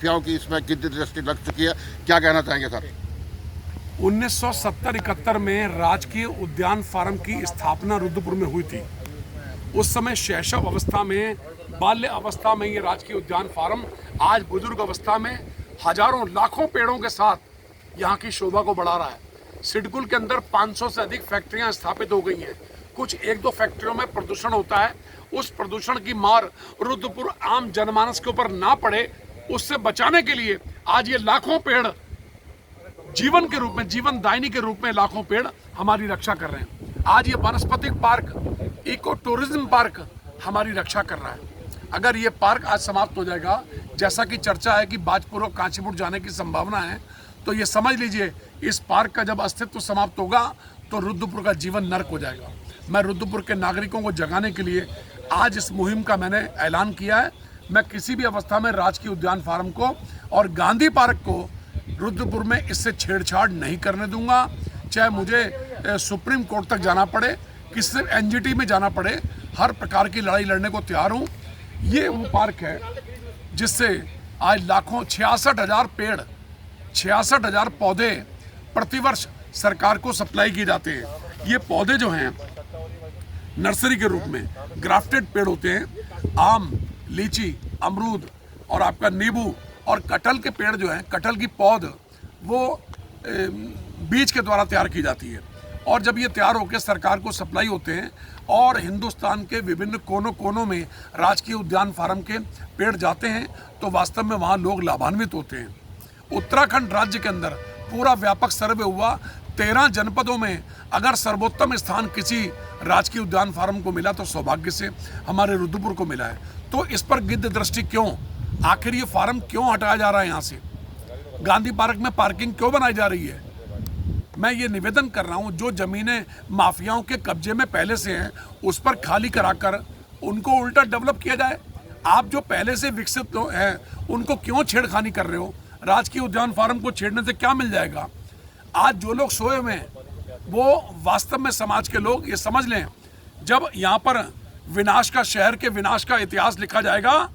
माफियाओं की इसमें गिद्ध दृष्टि लग चुकी है, क्या कहना चाहेंगे सर? 1970-71 में राजकीय उद्यान फार्म की स्थापना रुद्रपुर में हुई थी। उस समय शैशव अवस्था में, बाल्य अवस्था में ये राजकीय उद्यान फार्म आज बुजुर्ग अवस्था में हजारों लाखों पेड़ों के साथ यहाँ की शोभा को बढ़ा रहा है। सिडकुल के अंदर 500 से अधिक फैक्ट्रियां स्थापित हो गई हैं। कुछ एक दो फैक्ट्रियों में प्रदूषण होता है, उस प्रदूषण की मार रुद्रपुर आम जनमानस के ऊपर ना पड़े, उससे बचाने के लिए आज ये लाखों पेड़ जीवन के रूप में, जीवन दायिनी के रूप में लाखों पेड़ हमारी रक्षा कर रहे हैं। आज ये वनस्पतिक पार्क, इको टूरिज्म पार्क हमारी रक्षा कर रहा है। अगर ये पार्क आज समाप्त हो जाएगा, जैसा कि चर्चा है कि बाजपुर और कांचीपुर जाने की संभावना है, तो ये समझ लीजिए इस पार्क का जब अस्तित्व समाप्त होगा तो रुद्रपुर का जीवन नर्क हो जाएगा। मैं रुद्रपुर के नागरिकों को जगाने के लिए आज इस मुहिम का मैंने ऐलान किया है। मैं किसी भी अवस्था में राजकीय उद्यान फार्म को और गांधी पार्क को रुद्रपुर में इससे छेड़छाड़ नहीं करने दूंगा। चाहे मुझे सुप्रीम कोर्ट तक जाना पड़े, किसी एनजीटी में जाना पड़े, हर प्रकार की लड़ाई लड़ने को तैयार हूँ। ये वो पार्क है जिससे आज लाखों 66,000 पेड़, 66,000 पौधे प्रतिवर्ष सरकार को सप्लाई किए जाते हैं। ये पौधे जो हैं नर्सरी के रूप में ग्राफ्टेड पेड़ होते हैं। आम, लीची, अमरूद और आपका नींबू और कटहल के पेड़ जो हैं, कटहल की पौध वो बीज के द्वारा तैयार की जाती है और जब ये तैयार होकर सरकार को सप्लाई होते हैं और हिंदुस्तान के विभिन्न कोनों कोनों में राजकीय उद्यान फार्म के पेड़ जाते हैं तो वास्तव में वहाँ लोग लाभान्वित होते हैं। उत्तराखंड राज्य के अंदर पूरा व्यापक सर्वे हुआ, 13 जनपदों में अगर सर्वोत्तम स्थान किसी राजकीय उद्यान फार्म को मिला तो सौभाग्य से हमारे रुद्रपुर को मिला है। तो इस पर गिद्ध दृष्टि क्यों? आखिर ये फार्म क्यों हटाया जा रहा है? यहाँ से गांधी पार्क में पार्किंग क्यों बनाई जा रही है? मैं ये निवेदन कर रहा हूँ, जो जमीनें माफियाओं के कब्जे में पहले से हैं उस पर खाली कराकर उनको उल्टा डेवलप किया जाए। आप जो पहले से विकसित हैं उनको क्यों छेड़खानी कर रहे हो? राजकीय उद्यान फार्म को छेड़ने से क्या मिल जाएगा? आज जो लोग सोए हुए हैं वो वास्तव में समाज के लोग ये समझ लें, जब यहाँ पर विनाश का, शहर के विनाश का इतिहास लिखा जाएगा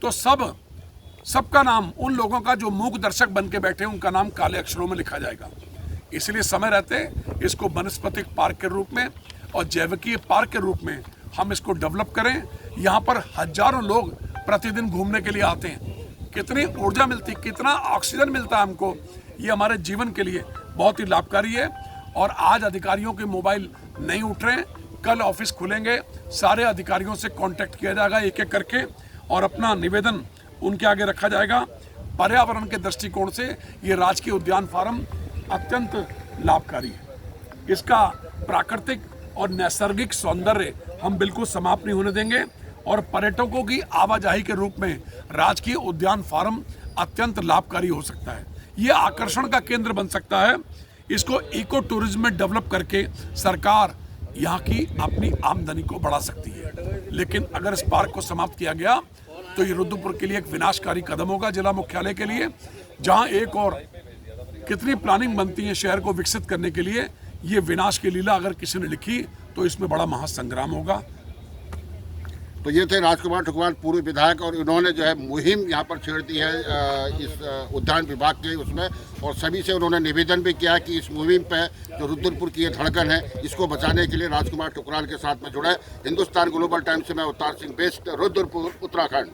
तो सबका नाम, उन लोगों का जो मूक दर्शक बन के बैठे हैं उनका नाम काले अक्षरों में लिखा जाएगा। इसलिए समय रहते इसको वनस्पतिक पार्क के रूप में और जैविकीय पार्क के रूप में हम इसको डेवलप करें। यहाँ पर हजारों लोग प्रतिदिन घूमने के लिए आते हैं। कितनी ऊर्जा मिलती, कितना ऑक्सीजन मिलता है हमको, ये हमारे जीवन के लिए बहुत ही लाभकारी है। और आज अधिकारियों के मोबाइल नहीं उठ रहे हैं, कल ऑफिस खुलेंगे, सारे अधिकारियों से कांटेक्ट किया जाएगा एक एक करके और अपना निवेदन उनके आगे रखा जाएगा। पर्यावरण के दृष्टिकोण से ये राजकीय उद्यान फार्म अत्यंत लाभकारी है। इसका प्राकृतिक और नैसर्गिक सौंदर्य हम बिल्कुल समाप्त नहीं होने देंगे और पर्यटकों की आवाजाही के रूप में राजकीय उद्यान फार्म अत्यंत लाभकारी हो सकता है। ये आकर्षण का केंद्र बन सकता है। इसको इको टूरिज्म में डेवलप करके सरकार यहाँ की अपनी आमदनी को बढ़ा सकती है। लेकिन अगर इस पार्क को समाप्त किया गया तो ये रुद्रपुर के लिए एक विनाशकारी कदम होगा, जिला मुख्यालय के लिए, जहाँ एक और कितनी प्लानिंग बनती है शहर को विकसित करने के लिए। ये विनाश की लीला अगर किसी ने लिखी तो इसमें बड़ा महासंग्राम होगा। तो ये थे राजकुमार ठकुराल, पूर्व विधायक, और इन्होंने जो है मुहिम यहाँ पर छेड़ दी है इस उद्यान विभाग के उसमें, और सभी से उन्होंने निवेदन भी किया कि इस मुहिम पे जो रुद्रपुर की ये धड़कन है इसको बचाने के लिए राजकुमार ठकुराल के साथ में जुड़े। हिंदुस्तान ग्लोबल टाइम्स से मैं अवतार सिंह, बेस्ट, रुद्रपुर, उत्तराखंड।